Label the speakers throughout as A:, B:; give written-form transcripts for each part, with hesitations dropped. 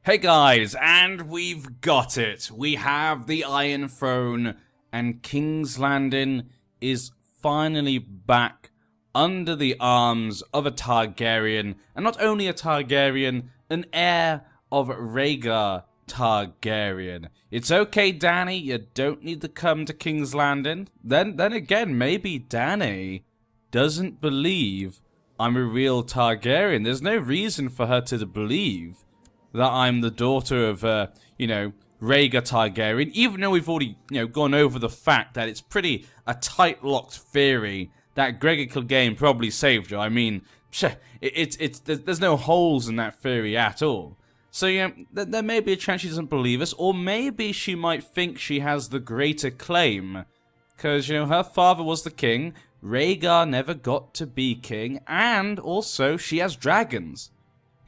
A: Hey guys, and we've got it. We have the Iron Throne, and King's Landing is finally back under the arms of a Targaryen, and not only a Targaryen, an heir of Rhaegar Targaryen. It's okay, Dany, you don't need to come to King's Landing. Then again, maybe Dany doesn't believe I'm a real Targaryen. There's no reason for her to believe that I'm the daughter of, Rhaegar Targaryen, even though we've already, gone over the fact that it's pretty a tight-locked theory that Gregor Clegane probably saved her. I mean, there's no holes in that theory at all. So, there may be a chance she doesn't believe us, or maybe she might think she has the greater claim. Because, her father was the king, Rhaegar never got to be king, and also she has dragons.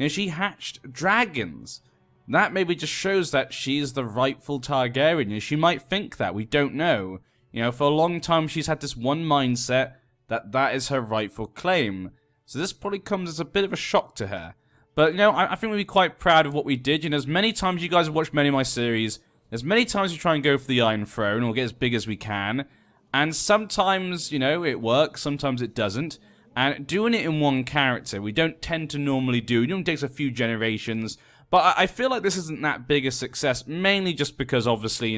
A: She hatched dragons. That maybe just shows that she's the rightful Targaryen. She might think that. We don't know. For a long time she's had this one mindset that is her rightful claim. So this probably comes as a bit of a shock to her. But, I think we'd be quite proud of what we did. As many times you guys have watched many of my series, as many times we try and go for the Iron Throne or get as big as we can. And sometimes, it works, sometimes it doesn't. And doing it in one character, we don't tend to normally do. It only takes a few generations. But I feel like this isn't that big a success, mainly just because, obviously,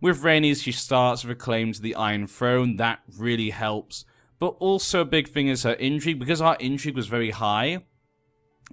A: with Rhaenys, she starts with a claim to the Iron Throne. That really helps. But also a big thing is her intrigue. Because our intrigue was very high,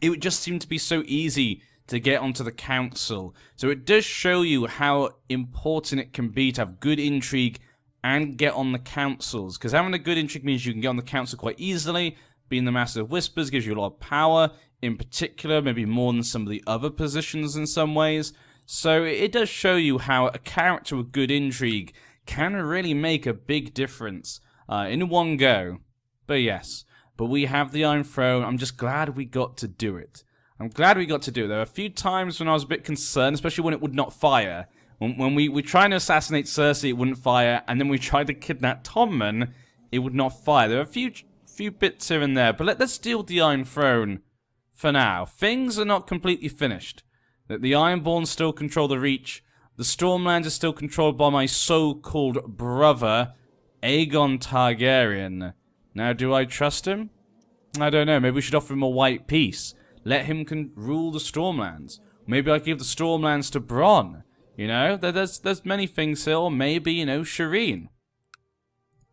A: it would just seem to be so easy to get onto the council. So it does show you how important it can be to have good intrigue and get on the councils, because having a good intrigue means you can get on the council quite easily. Being the Master of Whispers gives you a lot of power, in particular, maybe more than some of the other positions in some ways. So it does show you how a character with good intrigue can really make a big difference in one go. But yes, we have the Iron Throne. I'm just glad we got to do it. I'm glad we got to do it. There were a few times when I was a bit concerned, especially when it would not fire. When we tried to assassinate Cersei, it wouldn't fire, and then we tried to kidnap Tommen, it would not fire. There are a few bits here and there, but let's deal with the Iron Throne for now. Things are not completely finished. The Ironborn still control the Reach. The Stormlands are still controlled by my so-called brother, Aegon Targaryen. Now, do I trust him? I don't know. Maybe we should offer him a white peace. Let him rule the Stormlands. Maybe I give the Stormlands to Bronn. There's many things here. Or maybe, Shireen.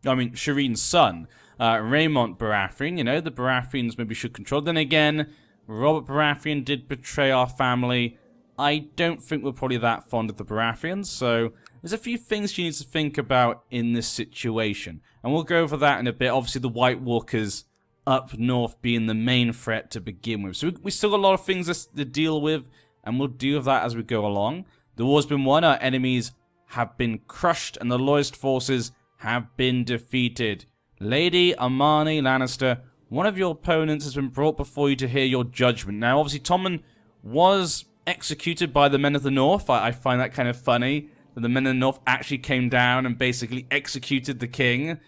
A: I mean, Shireen's son. Rhaemont Baratheon. The Baratheons maybe should control. Then again, Robert Baratheon did betray our family. I don't think we're probably that fond of the Baratheons. So, there's a few things she needs to think about in this situation. And we'll go over that in a bit. Obviously, the White Walkers up north being the main threat to begin with. So, we still got a lot of things to deal with. And we'll deal with that as we go along. The war's been won, our enemies have been crushed, and the Loyalist forces have been defeated. Lady Amani Lannister, one of your opponents has been brought before you to hear your judgment. Now, obviously, Tommen was executed by the Men of the North. I find that kind of funny, that the Men of the North actually came down and basically executed the king.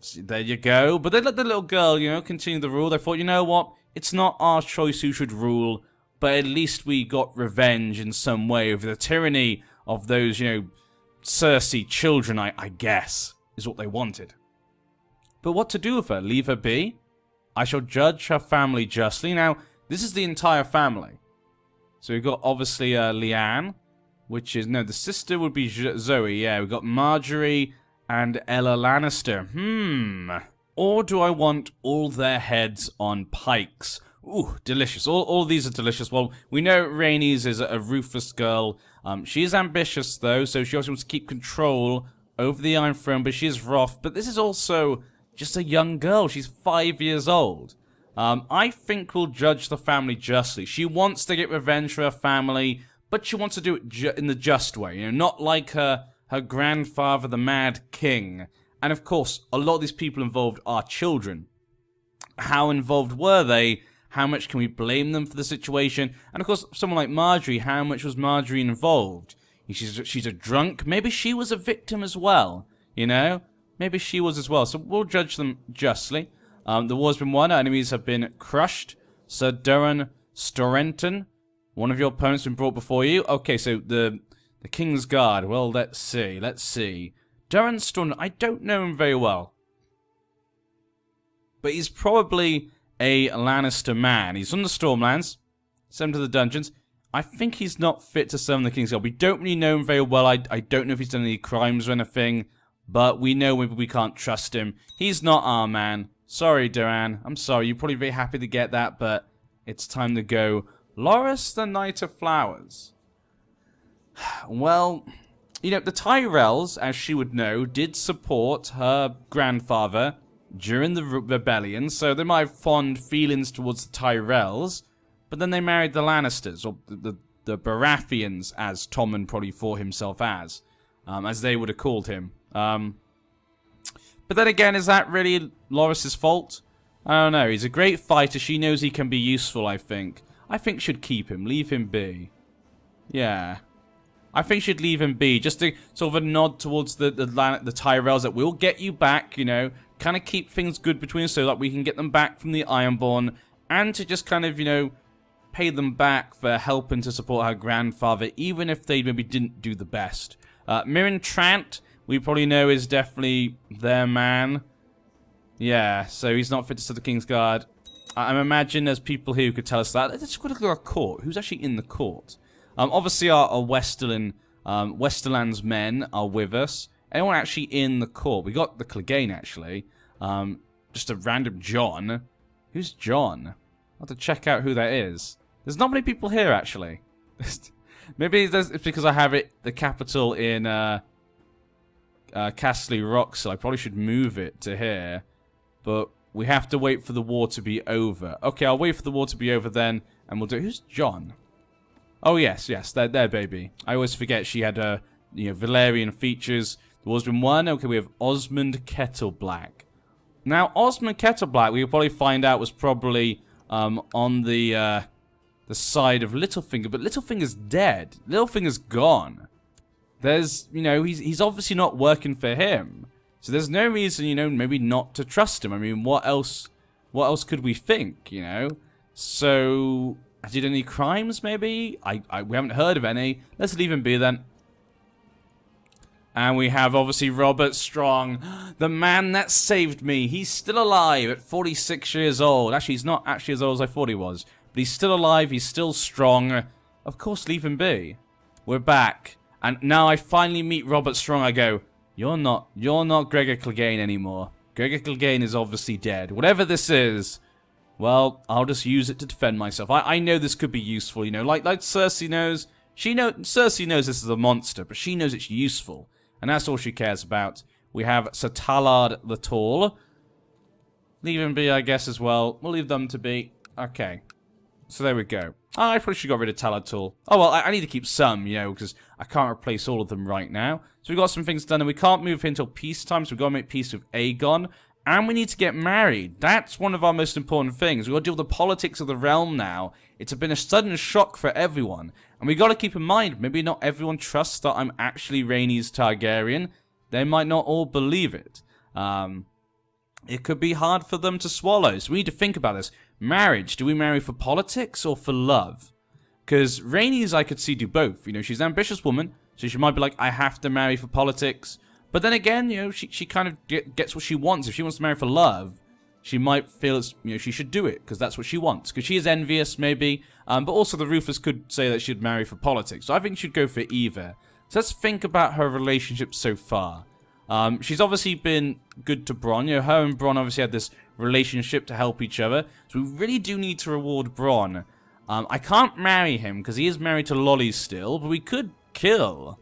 A: So, there you go. But they let the little girl, continue the rule. They thought, you know what? It's not our choice who should rule. But at least we got revenge in some way over the tyranny of those, Cersei children, I guess, is what they wanted. But what to do with her? Leave her be? I shall judge her family justly. Now, this is the entire family. So we've got, obviously, Lyanne, which is, the sister would be Zoe, yeah. We've got Marjorie and Ella Lannister. Or do I want all their heads on pikes? Ooh, delicious. All these are delicious. Well, we know Rhaenys is a ruthless girl. She is ambitious, though, so she also wants to keep control over the Iron Throne, but she is wrath. But this is also just a young girl. She's 5 years old. I think we'll judge the family justly. She wants to get revenge for her family, but she wants to do it in the just way. Not like her grandfather, the Mad King. And, of course, a lot of these people involved are children. How involved were they? How much can we blame them for the situation? And of course, someone like Marjorie, how much was Marjorie involved? She's a drunk. Maybe she was a victim as well, Maybe she was as well. So we'll judge them justly. The war's been won. Our enemies have been crushed. Sir Duran Storenton One of your opponents been brought before you? Okay, so the King's Guard. Well, let's see. Durran Storm, I don't know him very well. But he's probably a Lannister man. He's from the Stormlands. Sent him to the dungeons. I think he's not fit to summon the King's Guard. We don't really know him very well. I don't know if he's done any crimes or anything. But we know maybe we can't trust him. He's not our man. Sorry, Durran. I'm sorry. You're probably very happy to get that, but it's time to go. Loras, the Knight of Flowers. Well, you know, the Tyrells, as she would know, did support her grandfather during the rebellion, so they might have fond feelings towards the Tyrells, but then they married the Lannisters, or the Baratheons, as Tommen probably thought himself as they would have called him. But then again, is that really Loras' fault? I don't know. He's a great fighter. She knows he can be useful, I think. I think she'd keep him. Leave him be. Yeah. I think she'd leave him be. Just to sort of a nod towards the Tyrells that we'll get you back, you know. Kind of keep things good between us so that we can get them back from the Ironborn. And to just kind of, you know, pay them back for helping to support her grandfather, even if they maybe didn't do the best. Mirren Trant, we probably know, is definitely their man. Yeah, so he's not fit to serve the King's Guard. I imagine there's people here who could tell us that. Let's just go look at our court. Who's actually in the court? Obviously, our Westerland's men are with us. Anyone actually in the court? We got the Clegane, actually. Just a random John. Who's John? I'll have to check out who that is. There's not many people here, actually. Maybe it's because I have the capital in Castle Rock, so I probably should move it to here. But we have to wait for the war to be over. Okay, I'll wait for the war to be over then, and we'll do... Who's John? Oh, yes, there, baby. I always forget she had, Valyrian features. The war's been won. Okay, we have Osmond Kettleblack. Now, Osmond Kettleblack, we'll probably find out, was probably on the side of Littlefinger, but Littlefinger's dead. Littlefinger's gone. There's, you know, he's obviously not working for him. So there's no reason, you know, maybe not to trust him. I mean, what else could we think, you know? So, has he done any crimes, maybe? We haven't heard of any. Let's leave him be, then. And we have, obviously, Robert Strong, the man that saved me. He's still alive at 46 years old. Actually, he's not actually as old as I thought he was. But he's still alive. He's still strong. Of course, leave him be. We're back. And now I finally meet Robert Strong. I go, you're not Gregor Clegane anymore. Gregor Clegane is obviously dead. Whatever this is, well, I'll just use it to defend myself. I know this could be useful, you know, like Cersei knows. Cersei knows this is a monster, but she knows it's useful. And that's all she cares about. We have Sir Tallard the Tall. Leave him be, I guess, as well. We'll leave them to be. Okay. So there we go. Oh, I probably should got rid of Tallard Tall. Oh, well, I need to keep some, you know, because I can't replace all of them right now. So we've got some things done, and we can't move until peacetime, so we've got to make peace with Aegon. And we need to get married. That's one of our most important things. We've got to deal with the politics of the realm now. It's been a sudden shock for everyone. And we've got to keep in mind, maybe not everyone trusts that I'm actually Rhaenys Targaryen. They might not all believe it. It could be hard for them to swallow. So we need to think about this. Marriage, do we marry for politics or for love? Because Rhaenys, I could see, do both. You know, she's an ambitious woman, so she might be like, I have to marry for politics. But then again, you know, she kind of gets what she wants. If she wants to marry for love, she might feel it's, you know, she should do it because that's what she wants. Because she is envious, maybe. But also the Ruthless could say that she'd marry for politics. So I think she'd go for either. So let's think about her relationship so far. She's obviously been good to Bronn. You know, her and Bronn obviously had this relationship to help each other. So we really do need to reward Bronn. I can't marry him because he is married to Lolly still, but we could kill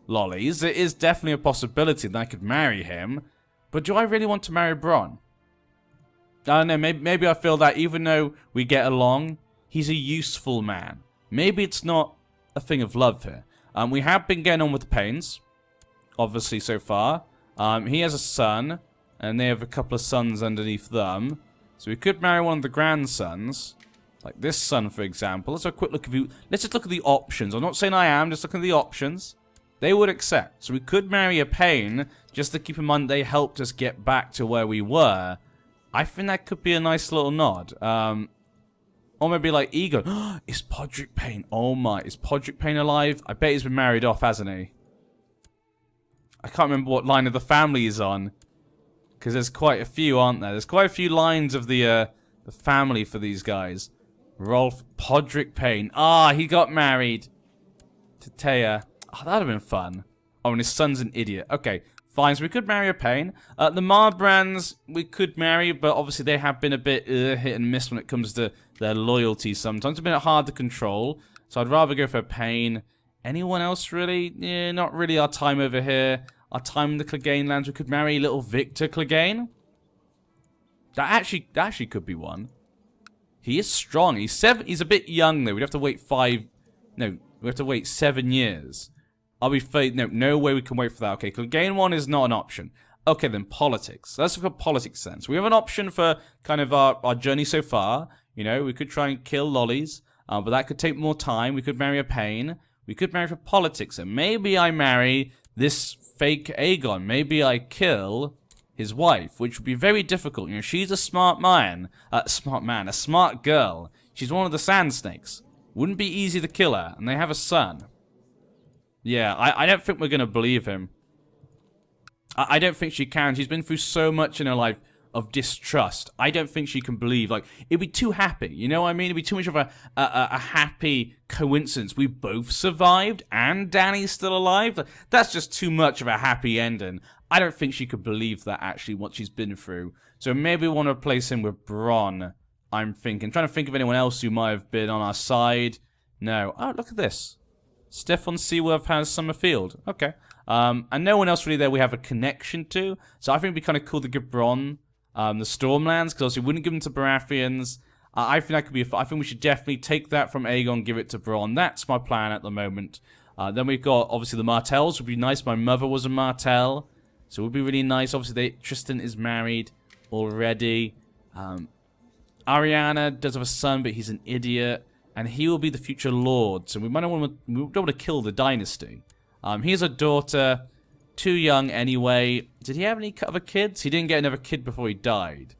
A: Lollies. It is definitely a possibility that I could marry him. But do I really want to marry Bronn? I don't know, maybe I feel that even though we get along, he's a useful man. Maybe it's not a thing of love here. We have been getting on with the Paynes, obviously, so far. He has a son, and they have a couple of sons underneath them. So we could marry one of the grandsons. Like this son, for example. Let's have a quick look let's just look at the options. I'm not saying I am, just looking at the options. They would accept. So we could marry a Payne, just to keep in mind they helped us get back to where we were. I think that could be a nice little nod. Or maybe like Aegon. Is Podrick Payne? Oh my, is Podrick Payne alive? I bet he's been married off, hasn't he? I can't remember what line of the family he's on. Because there's quite a few, aren't there? There's quite a few lines of the family for these guys. Rolf Podrick Payne. Ah, he got married to Taya. Oh, that'd have been fun. Oh, and his son's an idiot. Okay, fine. So we could marry a Payne. The Marbrands, we could marry, but obviously they have been a bit hit and miss when it comes to their loyalty sometimes. It's been hard to control. So I'd rather go for Payne. Anyone else, really? Yeah, not really our time over here. Our time in the Clegane lands, we could marry little Victor Clegane. That actually could be one. He is strong. He's a bit young, though. We'd have to wait we have to wait 7 years. I'll be afraid. No way we can wait for that. Okay, Clegane 1 is not an option. Okay, then politics. Let's look at politics then. So we have an option for kind of our journey so far. You know, we could try and kill lollies, but that could take more time. We could marry a Payne. We could marry for politics. And maybe I marry this fake Aegon. Maybe I kill his wife, which would be very difficult. You know, she's a smart girl. She's one of the Sand Snakes. Wouldn't be easy to kill her, and they have a son. Yeah, I don't think we're going to believe him. I don't think she can. She's been through so much in her life of distrust. I don't think she can believe. Like, it'd be too happy, you know what I mean? It'd be too much of a happy coincidence. We both survived, and Dany's still alive. Like, that's just too much of a happy ending. I don't think she could believe that, actually, what she's been through. So maybe we want to replace him with Bronn, I'm thinking. Trying to think of anyone else who might have been on our side. No. Oh, look at this. Stefan Seaworth has Summerfield. Okay. And no one else really there we have a connection to. So I think it'd be kind of cool to give Bronn the Stormlands, because obviously we wouldn't give them to Baratheons. I think that could be I think we should definitely take that from Aegon, give it to Bronn. That's my plan at the moment. Then we've got, obviously, the Martells. Would be nice. My mother was a Martell, so it would be really nice. Obviously, Tristan is married already. Ariana does have a son, but he's an idiot. And he will be the future lord. So we don't want to kill the dynasty. He has a daughter. Too young anyway. Did he have any other kids? He didn't get another kid before he died.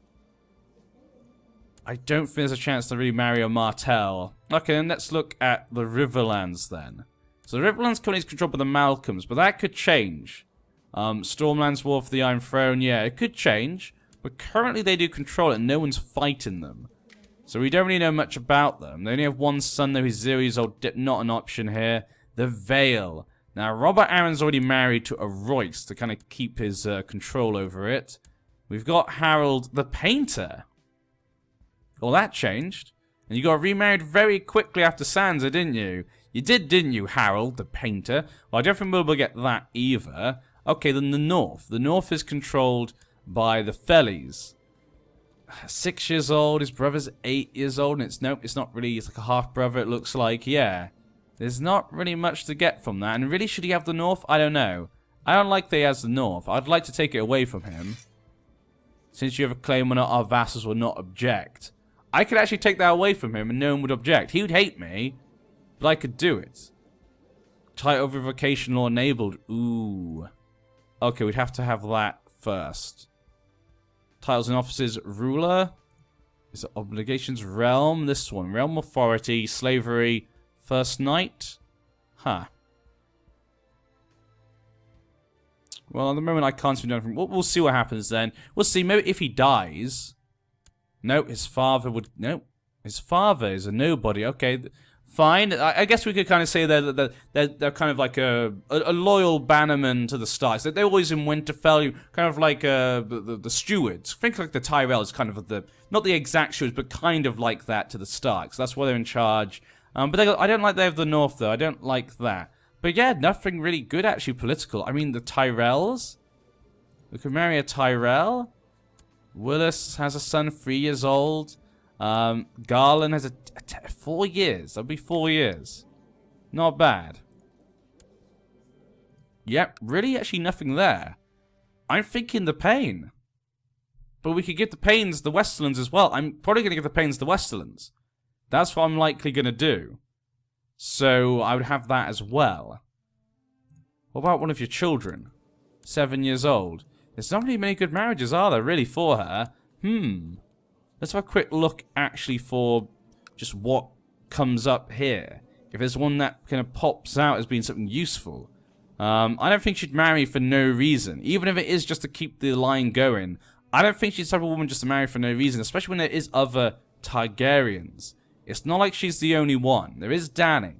A: I don't think there's a chance to really marry a Martell. Okay, then let's look at the Riverlands then. So the Riverlands currently is controlled by the Malcolms, but that could change. Stormlands War for the Iron Throne, yeah, it could change. But currently they do control it and no one's fighting them. So we don't really know much about them. They only have one son, though he's 0 years old. Not an option here. The Vale. Now, Robert Arryn's already married to a Royce to kind of keep his control over it. We've got Harold the Painter. Well, that changed. And you got remarried very quickly after Sansa, didn't you? You did, didn't you, Harold the Painter? Well, I don't think we'll be able to get that either. Okay, then the North. The North is controlled by the Fellies. 6 years old, his brother's 8 years old, and it's not really, it's like a half-brother, it looks like, yeah. There's not really much to get from that, and really, should he have the North? I don't know. I don't like that he has the North. I'd like to take it away from him. Since you have a claim on it, our vassals will not object. I could actually take that away from him, and no one would object. He would hate me, but I could do it. Title revocation law enabled. Ooh. Okay, we'd have to have that first. Titles and offices, ruler. Is it obligations? Realm. This one. Realm authority. Slavery. First knight. Huh. Well, at the moment I can't see anything. We'll see what happens then. We'll see. Maybe if he dies. No, his father would... No. His father is a nobody. Okay. Fine. I guess we could kind of say they're kind of like a loyal bannerman to the stars. They're always in Winterfell, kind of like the stewards. Think like the Tyrells, kind of not the exact stewards, but kind of like that to the Starks. That's why they're in charge. But I don't like they have the North though. I don't like that. But yeah, nothing really good actually political. I mean the Tyrells. We could marry a Tyrell. Willis has a son, 3 years old. Garland has 4 years. That'll be 4 years. Not bad. Yep, really actually nothing there. I'm thinking the Payne. But we could give the Paynes the Westerlands as well. I'm probably going to give the Paynes the Westerlands. That's what I'm likely going to do. So I would have that as well. What about one of your children? 7 years old. There's not really many good marriages, are there, really, for her? Let's have a quick look, actually, for just what comes up here. If there's one that kind of pops out as being something useful. I don't think she'd marry for no reason. Even if it is just to keep the line going. I don't think she's the type of woman just to marry for no reason. Especially when there is other Targaryens. It's not like she's the only one. There is Dany,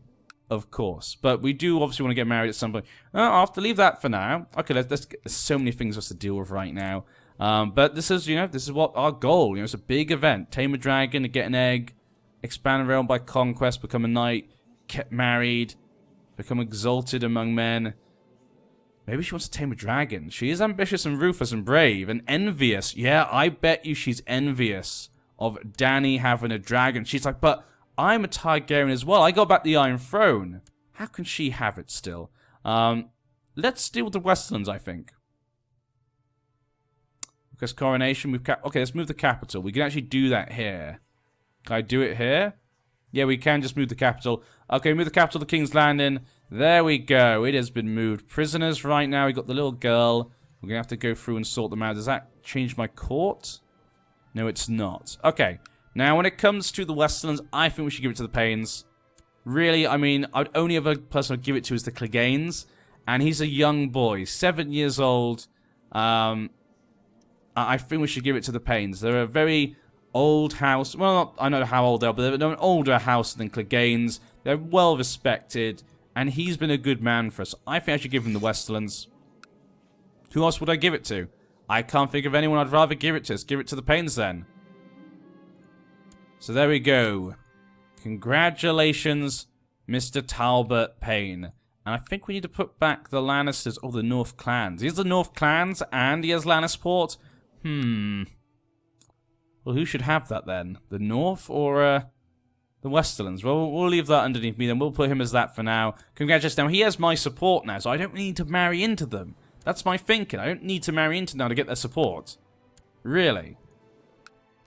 A: of course. But we do obviously want to get married at some point. I'll have to leave that for now. Okay, there's so many things for us to deal with right now. But this is, this is what our goal. It's a big event. Tame a dragon, get an egg, expand a realm by conquest, become a knight, get married, become exalted among men. Maybe she wants to tame a dragon. She is ambitious and ruthless and brave and envious. Yeah, I bet you she's envious of Dany having a dragon. She's like, but I'm a Targaryen as well. I got back the Iron Throne. How can she have it still? Let's deal with the Westerlands, I think. Because coronation, okay, let's move the capital. We can actually do that here. Can I do it here? Yeah, we can just move the capital. Okay, move the capital to King's Landing. There we go. It has been moved. Prisoners right now. We got the little girl. We're going to have to go through and sort them out. Does that change my court? No, it's not. Okay. Now, when it comes to the Westerlands, I think we should give it to the Paynes. Really, I mean, only other person I'd give it to is the Cleganes. And he's a young boy. 7 years old. I think we should give it to the Paynes. They're a very old house. Well, I don't know how old they are, but they're an older house than Cleganes. They're well respected. And he's been a good man for us. I think I should give him the Westerlands. Who else would I give it to? I can't think of anyone I'd rather give it to. Let's give it to the Paynes then. So there we go. Congratulations, Mr. Talbot Payne. And I think we need to put back the Lannisters. Oh, the North Clans. He has the North Clans and he has Lannisport. Well, who should have that then? The North or the Westerlands? Well, we'll leave that underneath me then. We'll put him as that for now. Congratulations. Now, he has my support now, so I don't need to marry into them. That's my thinking. I don't need to marry into them now to get their support. Really.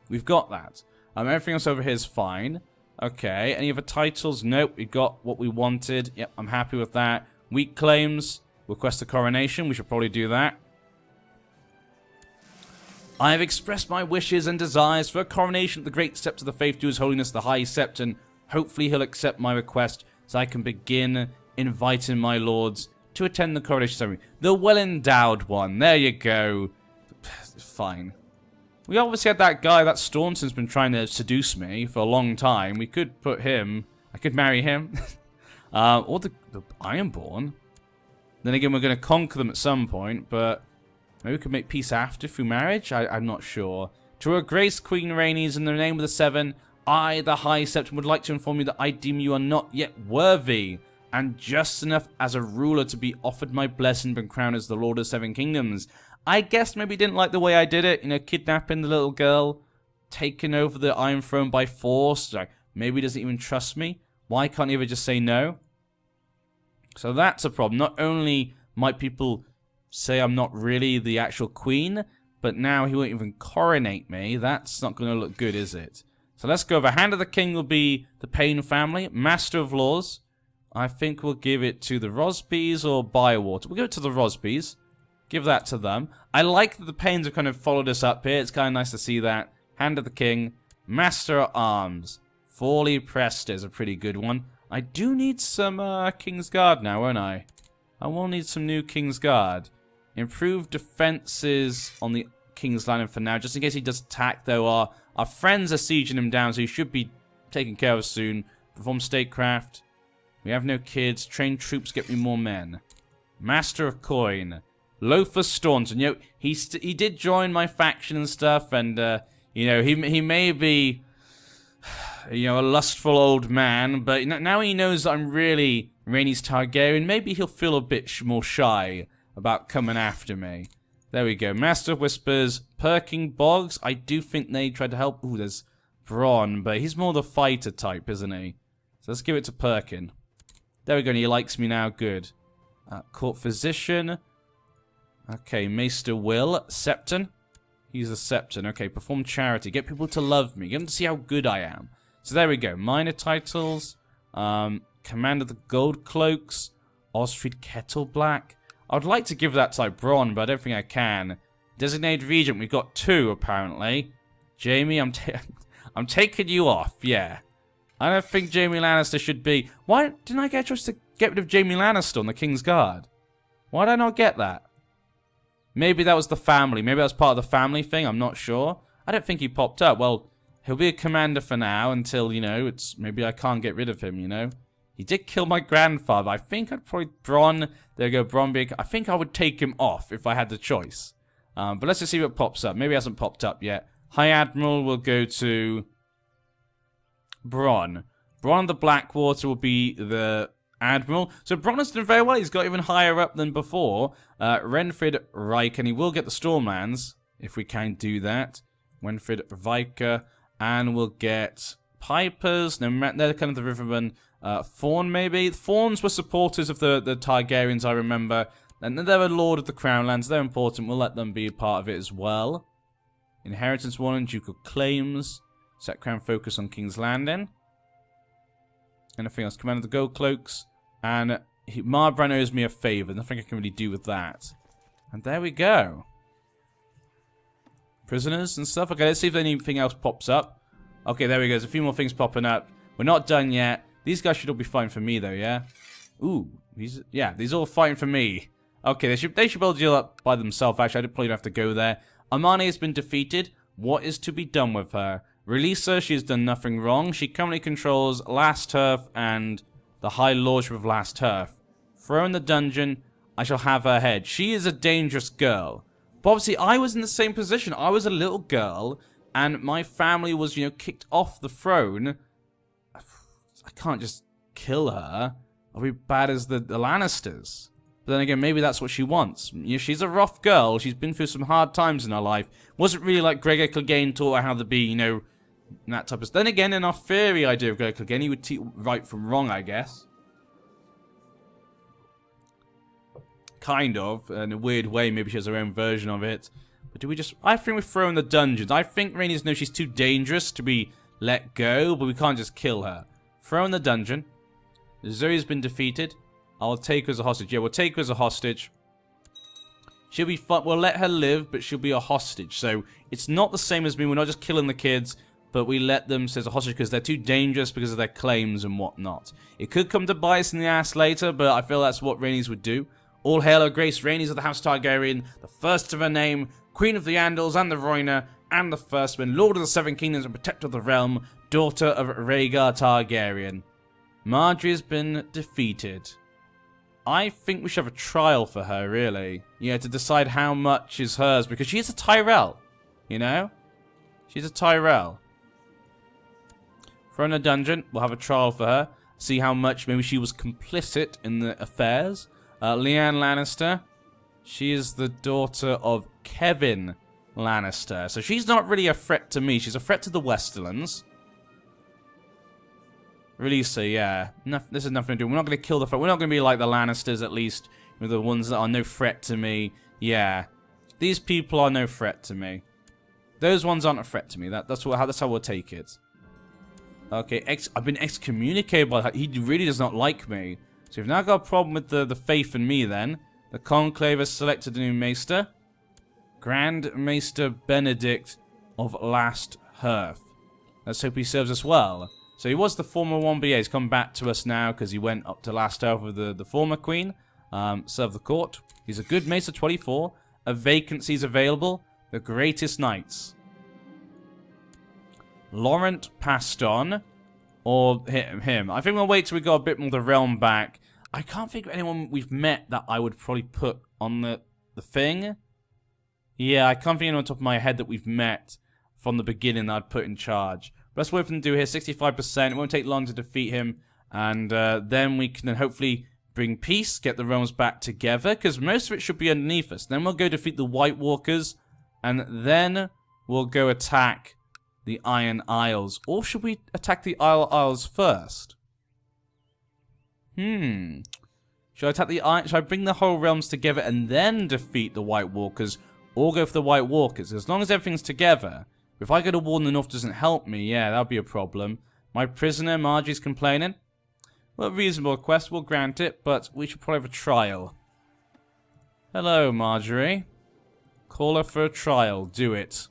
A: We've got that. Everything else over here is fine. Okay, any other titles? Nope, we got what we wanted. Yep, I'm happy with that. Weak claims. Request a coronation. We should probably do that. I have expressed my wishes and desires for a coronation of the great scepter of the faith to His Holiness the High Septon. Hopefully he'll accept my request so I can begin inviting my lords to attend the coronation ceremony. The well-endowed one. There you go. Fine. We obviously had that guy, that Staunton's been trying to seduce me for a long time. We could put him... I could marry him. Or the Ironborn. Then again, we're going to conquer them at some point, but... maybe we could make peace after through marriage? I'm not sure. To her grace, Queen Rhaenys, in the name of the Seven, I, the High Septon, would like to inform you that I deem you are not yet worthy and just enough as a ruler to be offered my blessing and crowned as the Lord of Seven Kingdoms. I guess maybe didn't like the way I did it, kidnapping the little girl, taking over the Iron Throne by force. Like, maybe he doesn't even trust me. Why can't he ever just say no? So that's a problem. Not only might people say I'm not really the actual queen, but now he won't even coronate me. That's not going to look good, is it? So let's go over. Hand of the King will be the Payne family. Master of Laws. I think we'll give it to the Rosbys or Bywater. We'll give it to the Rosbys. Give that to them. I like that the Paynes have kind of followed us up here. It's kind of nice to see that. Hand of the King. Master at Arms. Forley Presta is a pretty good one. I do need some King's Guard now, won't I? I will need some new King's Guard. Improved defenses on the King's Landing for now. Just in case he does attack, though. Our friends are sieging him down, so he should be taken care of soon. Perform statecraft. We have no kids. Train troops, get me more men. Master of Coin. Lothar Staunton. He did join my faction and stuff, and, he may be, a lustful old man, but now he knows that I'm really Rhaenys Targaryen. Maybe he'll feel a bit more shy about coming after me. There we go. Master of Whispers. Perking Boggs. I do think they tried to help. Ooh, there's Bronn, but he's more the fighter type, isn't he? So let's give it to Perkin. There we go, and he likes me now. Good. Court Physician. Okay, Maester Will. Septon. He's a Septon. Okay, perform charity. Get people to love me. Get them to see how good I am. So there we go. Minor titles. Command of the Gold Cloaks. Osfried Kettleblack. I would like to give that to Bronn, but I don't think I can. Designated Regent. We've got 2, apparently. Jamie, I'm taking you off. Yeah. I don't think Jaime Lannister should be... Why didn't I get a choice to get rid of Jaime Lannister on the King's Guard? Why did I not get that? Maybe that was the family. Maybe that was part of the family thing. I'm not sure. I don't think he popped up. Well, he'll be a commander for now until, you know, it's... Maybe I can't get rid of him, you know? He did kill my grandfather. I think I'd probably... Bronn. There you go, Bronn. I think I would take him off if I had the choice. But let's just see what pops up. Maybe it hasn't popped up yet. High Admiral will go to... Bronn. Bronn the Blackwater will be the Admiral. So Bronn has done very well. He's got even higher up than before. Renfrid Riker, and he will get the Stormlands, if we can do that. Renfrid Riker, and we'll get Pipers. No, they're kind of the Rivermen. Fawn, maybe? Fawns were supporters of the Targaryens, I remember. And they're a Lord of the Crownlands. They're important. We'll let them be a part of it as well. Inheritance 1 and Ducal Claims. Set Crown focus on King's Landing. Anything else? Command of the Gold Cloaks. And Marbrand owes me a favour. Nothing I can really do with that. And there we go. Prisoners and stuff. Okay, let's see if anything else pops up. Okay, there we go. There's a few more things popping up. We're not done yet. These guys should all be fighting for me, though, yeah? Ooh. These all fighting for me. Okay, they should be able to deal up by themselves. Actually, I probably don't have to go there. Amani has been defeated. What is to be done with her? Release her. She has done nothing wrong. She currently controls Last Turf and the High Lordship of Last Turf. Throw in the dungeon. I shall have her head. She is a dangerous girl. But obviously, I was in the same position. I was a little girl, and my family was, you know, kicked off the throne. I can't just kill her. I'll be bad as the Lannisters. But then again, maybe that's what she wants. You know, she's a rough girl. She's been through some hard times in her life. Wasn't really like Gregor Clegane taught her how to be, you know, that type of stuff. Then again, in our theory idea of Gregor Clegane, he would teach right from wrong, I guess. Kind of. In a weird way, maybe she has her own version of it. But do we just... I think we throw in the dungeons. I think Rhaenys knows she's too dangerous to be let go, but we can't just kill her. Throw in the dungeon. Zoe's been defeated. I'll take her as a hostage. Yeah, we'll take her as a hostage. She'll be fun. We'll let her live, but she'll be a hostage. So it's not the same as me. We're not just killing the kids, but we let them as a hostage because they're too dangerous because of their claims and whatnot. It could come to bite us in the ass later, but I feel that's what Rhaenys would do. All hail her grace, Rhaenys of the House Targaryen, the first of her name, Queen of the Andals and the Rhoynar, and the Firstman, Lord of the Seven Kingdoms and Protector of the Realm, daughter of Rhaegar Targaryen. Margaery has been defeated. I think we should have a trial for her, really. Yeah, to decide how much is hers, because she is a Tyrell, you know? She's a Tyrell. Throw in a dungeon, we'll have a trial for her. See how much, maybe she was complicit in the affairs. Lyanne Lannister, she is the daughter of Kevin Lannister. So she's not really a threat to me, she's a threat to the Westerlands. Release her, yeah. This has nothing to do. We're not going to kill the... We're not going to be like the Lannisters, at least. With the ones that are no threat to me. Yeah. These people are no threat to me. Those ones aren't a threat to me. That's how we'll take it. Okay, I've been excommunicated by... He really does not like me. So we've now got a problem with the faith in me, then. The Conclave has selected a new Maester. Grand Maester Benedict of Last Hearth. Let's hope he serves us well. So he was the former 1BA. He's come back to us now because he went up to Last Hearth with the former queen. Serve the court. He's a good Maester 24. A vacancies available. The Greatest Knights. Laurent passed on. Or him. I think we'll wait till we got a bit more of the realm back. I can't think of anyone we've met that I would probably put on the thing. Yeah, I can't think of anyone on top of my head that we've met from the beginning that I'd put in charge. But let's wait for them to do here. 65%. It won't take long to defeat him. And then we can hopefully bring peace, get the realms back together. Because most of it should be underneath us. Then we'll go defeat the White Walkers. And then we'll go attack the Iron Isles. Or should we attack the Isles first? Should I attack the Should I bring the whole realms together and then defeat the White Walkers? Or go for the White Walkers? As long as everything's together. If I go to war in the north doesn't help me, yeah, that'll be a problem. My prisoner, Margaery's complaining. Well, a reasonable request, we'll grant it, but we should probably have a trial. Hello, Margaery. Call her for a trial. Do it.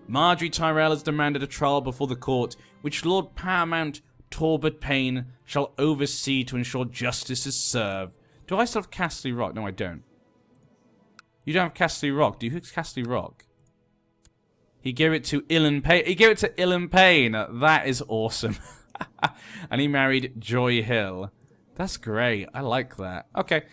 A: Marjorie Tyrell has demanded a trial before the court, which Lord Paramount Talbot Payne shall oversee to ensure justice is served. Do I still have Castle Rock? No, I don't. You don't have Castle Rock. Do you have Castle Rock? He gave it to Ilan Payne. He gave it to Ilan Payne. That is awesome. And he married Joy Hill. That's great. I like that. Okay.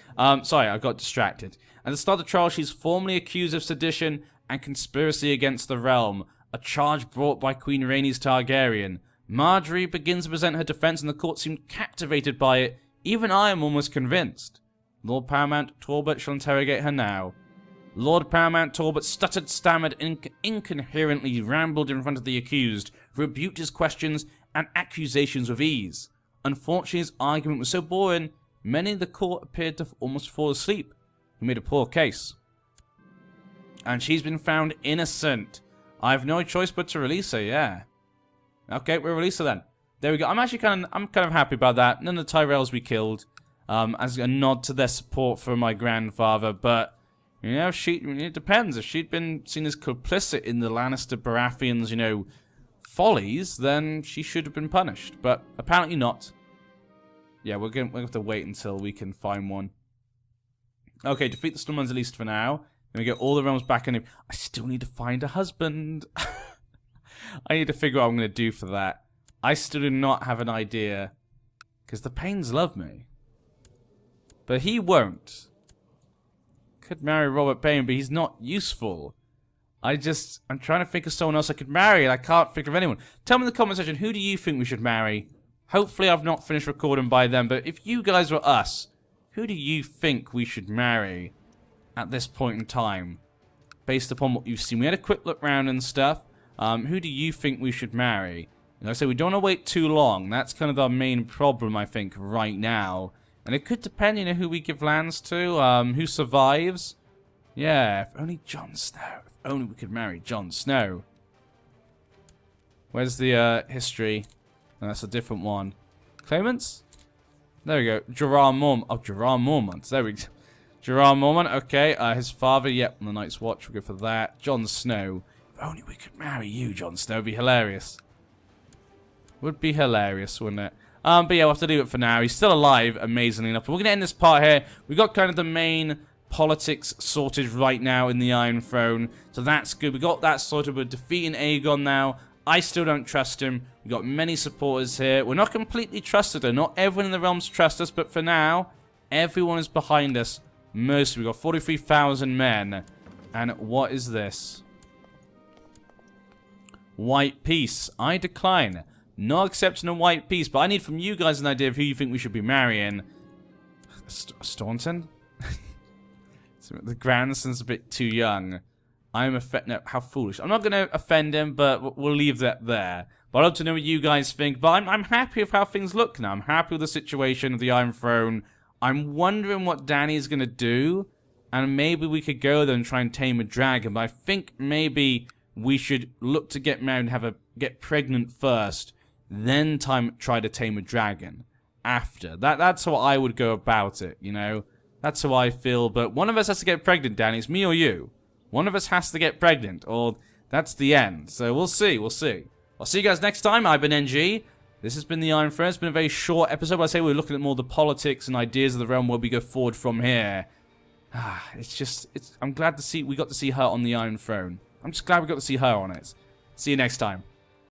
A: Sorry, I got distracted. At the start of the trial, she's formally accused of sedition and conspiracy against the realm, a charge brought by Queen Rhaenys Targaryen. Marjorie begins to present her defense, and the court seemed captivated by it. Even I am almost convinced. Lord Paramount Talbot shall interrogate her now. Lord Paramount Talbot stuttered, stammered, and incoherently rambled in front of the accused, rebuked his questions and accusations with ease. Unfortunately, his argument was so boring, many in the court appeared to almost fall asleep. He made a poor case. And she's been found innocent. I have no choice but to release her, yeah. Okay, we'll release her then. There we go. I'm kind of happy about that. None of the Tyrells we killed. As a nod to their support for my grandfather, but you know, it depends. If she'd been seen as complicit in the Lannister Baratheons, you know, follies, then she should have been punished. But apparently not. Yeah, we're going to have to wait until we can find one. Okay, defeat the Stormlands at least for now. Then we get all the realms back in. I still need to find a husband. I need to figure out what I'm going to do for that. I still do not have an idea. Because the Paynes love me. But he won't. Could marry Robert Payne, but he's not useful. I'm trying to think of someone else I could marry, and I can't think of anyone. Tell me in the comment section, who do you think we should marry? Hopefully I've not finished recording by then, but if you guys were us, who do you think we should marry at this point in time? Based upon what you've seen. We had a quick look round and stuff. Who do you think we should marry? Like I say, we don't want to wait too long. That's kind of our main problem, I think, right now. And it could depend, you know, who we give lands to, who survives. Yeah, if only Jon Snow. If only we could marry Jon Snow. Where's the history? No, that's a different one. Claimants? There we go. Jorah Mormont. Oh, Jorah Mormont. There we go. Jorah Mormont. Okay. His father. Yep. On the Night's Watch. We'll go for that. Jon Snow. If only we could marry you, Jon Snow. It'd be hilarious. Would be hilarious, wouldn't it? But yeah, we'll have to leave it for now. He's still alive, amazingly enough. But we're going to end this part here. We've got kind of the main politics sorted right now in the Iron Throne. So that's good. We got that sorted. We're defeating Aegon now. I still don't trust him. We've got many supporters here. We're not completely trusted though. Not everyone in the realms trusts us. But for now, everyone is behind us. Mostly. We've got 43,000 men. And what is this? White peace. I decline. Not accepting a white peace, but I need from you guys an idea of who you think we should be marrying. Staunton? The grandson's a bit too young. I'm offended. No, how foolish. I'm not going to offend him, but we'll leave that there. But I'd love to know what you guys think. But I'm happy with how things look now. I'm happy with the situation of the Iron Throne. I'm wondering what Dany's going to do. And maybe we could go there and try and tame a dragon. But I think maybe we should look to get married and get pregnant first. Then try to tame a dragon after. That's how I would go about it, you know? That's how I feel. But one of us has to get pregnant, Dany. It's me or you. One of us has to get pregnant, or that's the end. So we'll see. We'll see. I'll see you guys next time. I've been NG. This has been the Iron Throne. It's been a very short episode. But I say we're looking at more the politics and ideas of the realm where we go forward from here. I'm glad to see we got to see her on the Iron Throne. I'm just glad we got to see her on it. See you next time.